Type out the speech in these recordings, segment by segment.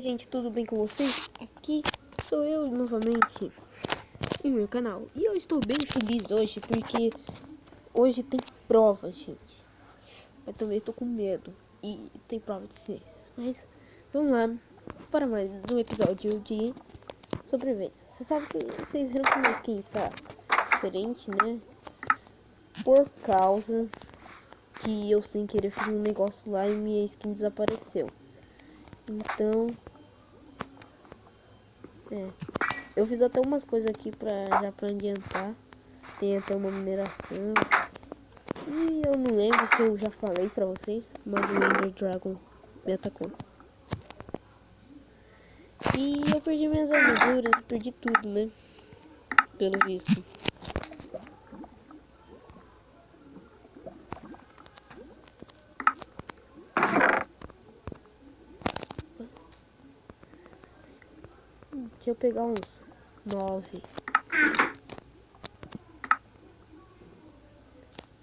Oi gente, tudo bem com vocês? Aqui sou eu novamente em meu canal. E eu estou bem feliz hoje porque hoje tem prova, gente. Eu também estou com medo e tem prova de ciências. Mas vamos lá para mais um episódio de sobrevivência. Você sabe que vocês viram que minha skin está diferente, né? Por causa que eu sem querer fiz um negócio lá e minha skin desapareceu. Então, eu fiz até umas coisas aqui pra adiantar. Tem até uma mineração. E eu não lembro se eu já falei pra vocês, mas o Ender Dragon me atacou. E eu perdi minhas armaduras, perdi tudo, né? Pelo visto. Deixa eu pegar uns 9.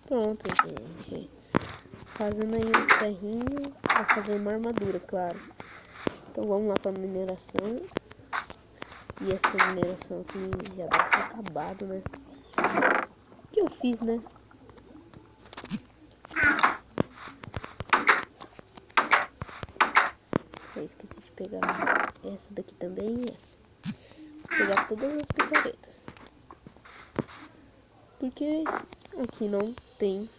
Pronto, gente. Fazendo aí um ferrinho pra fazer uma armadura, claro. Então vamos lá pra mineração. E essa mineração aqui já deve ter acabado, né? O que eu fiz, né? Eu esqueci de pegar essa daqui também e essa. Vou pegar todas as picaretas. Porque aqui não tem.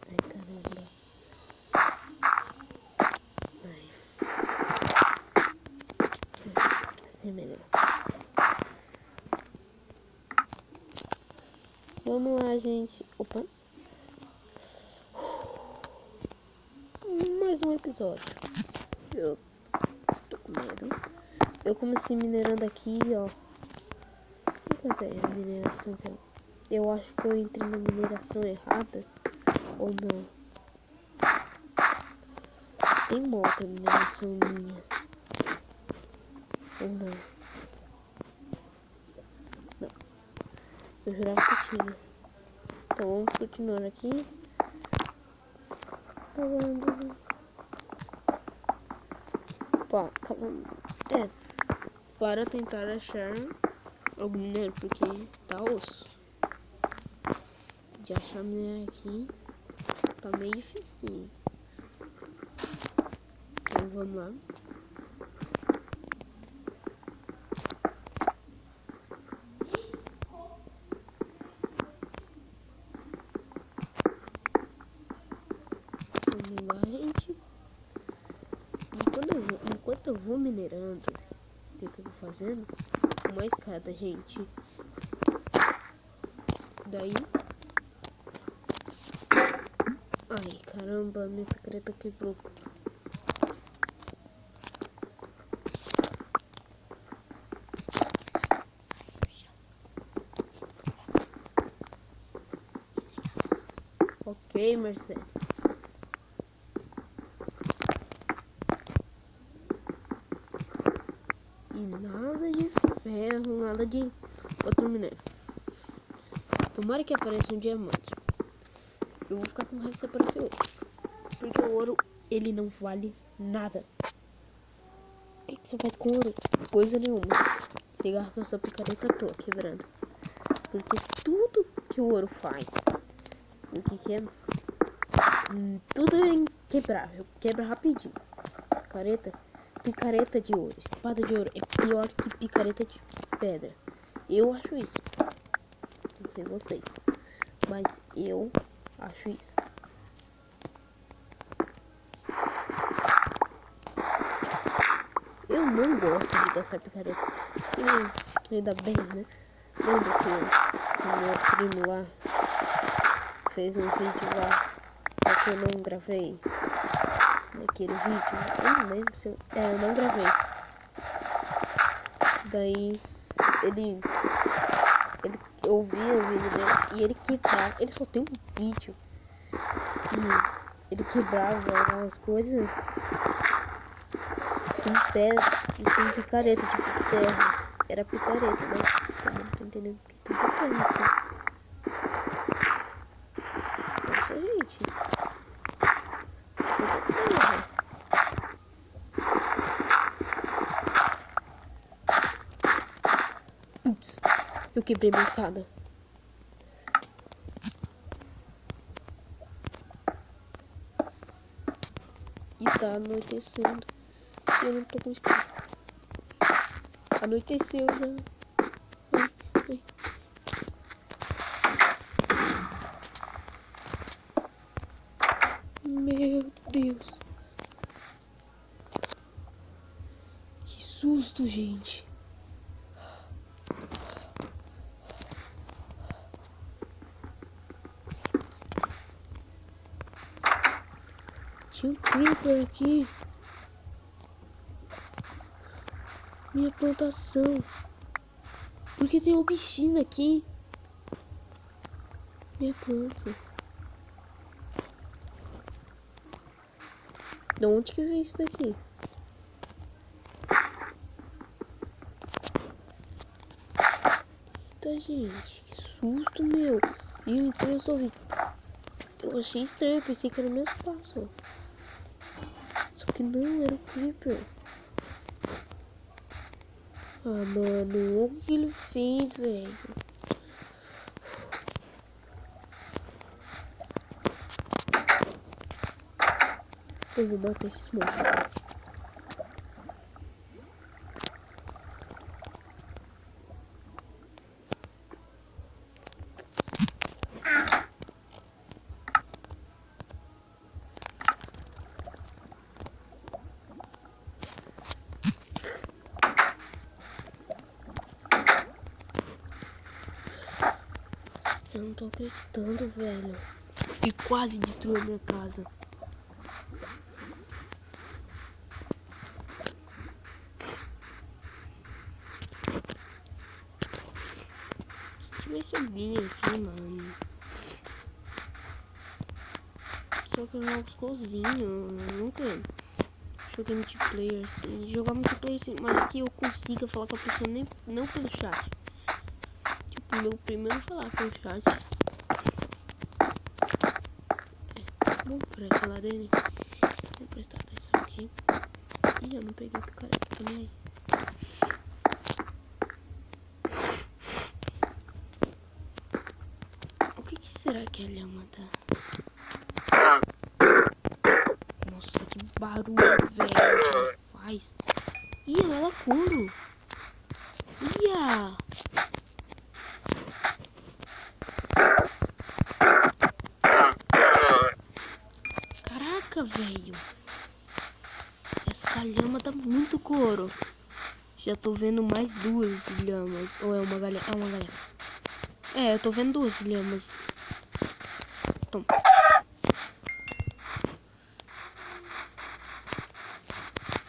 Ai, caramba. Assim é melhor. Vamos lá, gente. Opa. Mais um episódio. Eu tô com medo. Eu comecei minerando aqui, ó. Cadê a mineração que eu acho que eu entrei na mineração errada. Ou não? Tem uma outra mineração minha. Ou não? Não. Eu jurava que tinha. Então vamos continuar aqui. Opa, para tentar achar algum minério, porque tá osso. De achar minério aqui tá meio difícil. Então vamos lá. Vamos lá, gente. Enquanto eu vou minerando, o que eu vou fazendo? Uma escada, gente. Daí. Ai, caramba, minha picareta quebrou. Ok, Marcelo. E nada de ferro, nada de outro minério. Tomara que apareça um diamante. Eu vou ficar com raiva se aparecer ouro. Porque o ouro, ele não vale nada. O que você faz com ouro? Coisa nenhuma. Você gasta sua picareta à toa, quebrando. Porque tudo que o ouro faz, o que é? Tudo é inquebrável. Quebra rapidinho. Picareta de ouro, espada de ouro é pior que picareta de pedra. Eu acho isso. Não sei vocês, mas eu acho isso. Eu não gosto de gastar picareta. Ainda bem, né? Lembra que o meu primo lá fez um vídeo lá, só que eu não gravei naquele vídeo. Eu não lembro se eu não gravei. Daí eu vi o vídeo dele e ele quebrava. Ele só tem um vídeo e ele quebrava as coisas com pedra e com picareta, tipo terra. Era picareta, né? Também não tô entendendo porque tem terra aqui. Nossa, gente. Putz, eu quebrei minha escada. E tá anoitecendo. E eu não tô com escada. Anoiteceu já. Ai, ai. Meu Deus. Que susto, gente. Tinha um creeper aqui. Minha plantação. Por que tem um bichinho aqui? Minha planta. De onde que veio isso daqui? Eita, gente. Que susto, meu. E eu entrei, eu só vi. Eu achei estranho. Eu pensei que era meu espaço. Só que não, era o creeper. Ah, mano. O que ele fez, velho? Eu vou matar esses monstros. Eu não tô acreditando, velho. E quase destruiu minha casa. Se tivesse alguém aqui, mano. Só que eu jogo sozinho. Eu nunca joguei multiplayer assim. Jogar multiplayer assim, mas que eu consiga falar com a pessoa nem, não pelo chat. Tipo, meu primeiro falar pelo chat. Bom, pra falar dele. Vou prestar atenção aqui. Ih, eu não peguei picareta também. O que será que a lhama tá? Nossa, que barulho, velho, que ela faz. Ih, ela é couro. Ia! Caraca, velho. Essa lhama tá muito couro. Já tô vendo mais duas lhamas. Ou é uma galera? É uma galera. É, eu tô vendo duas lhamas. Toma.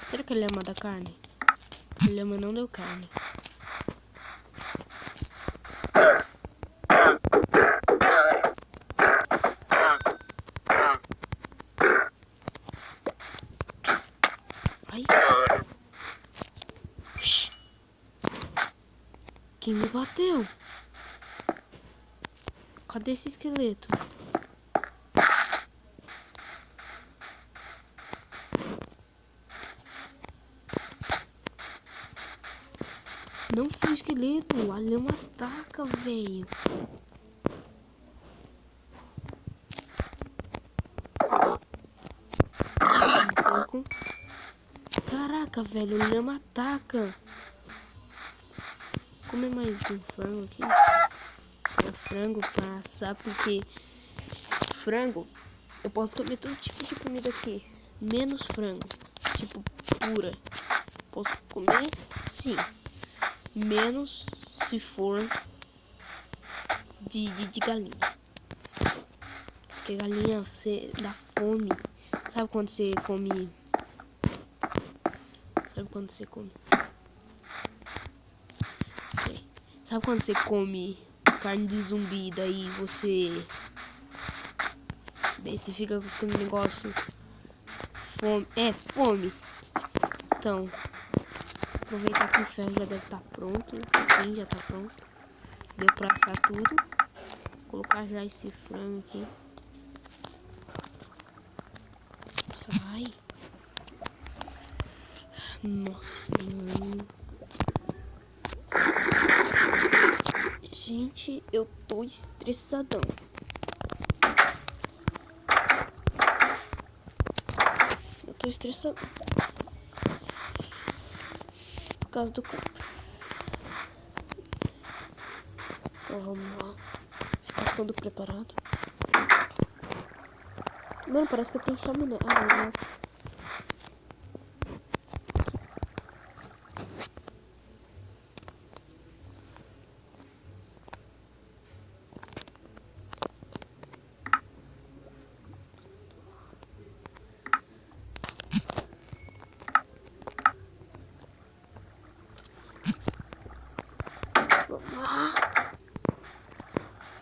Será que a lhama dá carne? A lhama não deu carne. Ai. Shhh. Quem me bateu? Cadê esse esqueleto? Não foi esqueleto, a lhama ataca, velho. Caraca, velho, a lhama ataca. Comer mais um frango aqui. É frango pra assar, porque frango eu posso comer todo tipo de comida aqui, menos frango, tipo pura. Posso comer, sim, menos se for de galinha. Porque galinha você dá fome. Sabe quando você come? Sabe quando você come? Sabe quando você come carne de zumbi, daí você fica com aquele negócio fome, fome. Então, aproveitar que o ferro já deve estar pronto. Sim, já tá pronto. Deu pra assar tudo. Vou colocar já esse frango aqui. Sai. Nossa, mano. Gente, eu tô estressadão. Eu tô estressadão. Por causa do corpo. Então vamos lá. Ficar todo preparado. Mano, parece que tem chaminé. Ah, não.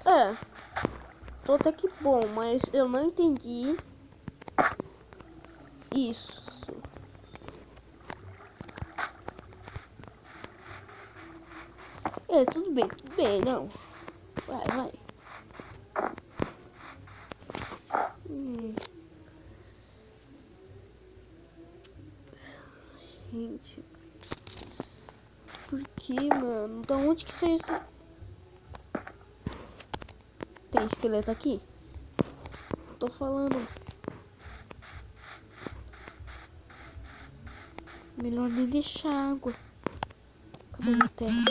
É, tô até que bom, mas eu não entendi isso. É, tudo bem, não. Vai. Gente, por que, mano? Da onde que saiu esse... Tem esqueleto aqui? Tô falando. Melhor nem deixar água. Cadê minha terra?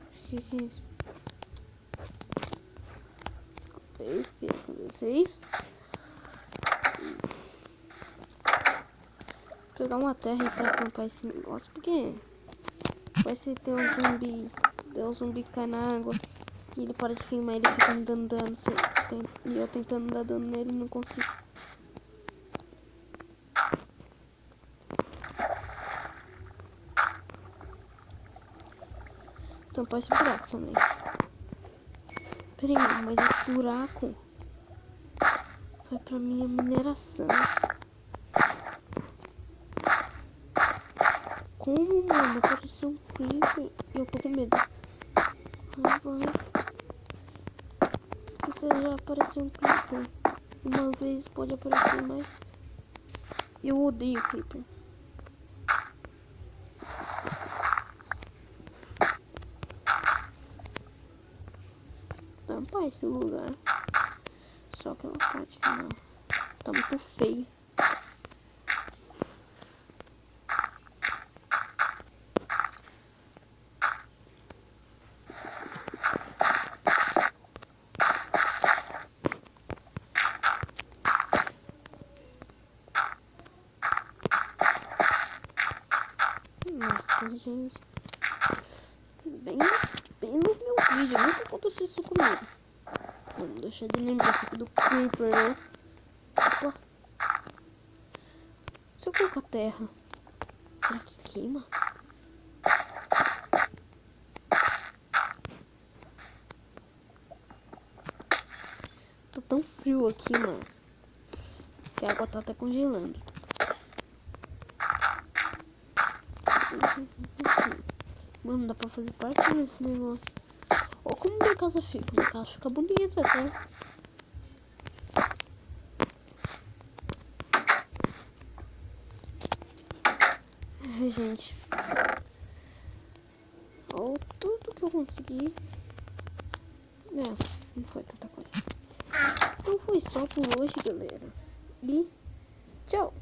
O que é isso? Desculpa aí, o que aconteceu isso? Vou pegar uma terra aí pra acampar esse negócio, porque vai se ter um zumbi, der um zumbi que cai na água e ele para de queimar, ele fica me dando dano, e eu tentando dar dano nele não consigo. Tampar esse buraco também. Peraí, mas esse buraco vai pra minha mineração. Como, mano? Apareceu um creeper e eu tô com medo. Vai. Porque se já apareceu um creeper uma vez, pode aparecer mais. Eu odeio creeper. Tampar esse lugar. Só aquela parte que não. Tá muito feio. Nossa, gente. Bem no meu vídeo. Nunca aconteceu isso comigo. Vamos deixar de lembrar isso aqui do creeper, né? Opa. Se eu colocar terra, será que queima? Tá tão frio aqui, mano, que a água tá até congelando. Mano, dá pra fazer parte desse negócio. Olha como minha casa fica. Minha casa fica bonita, tá? Ai, gente. Olha tudo que eu consegui. Não foi tanta coisa. Então foi só por hoje, galera. E tchau.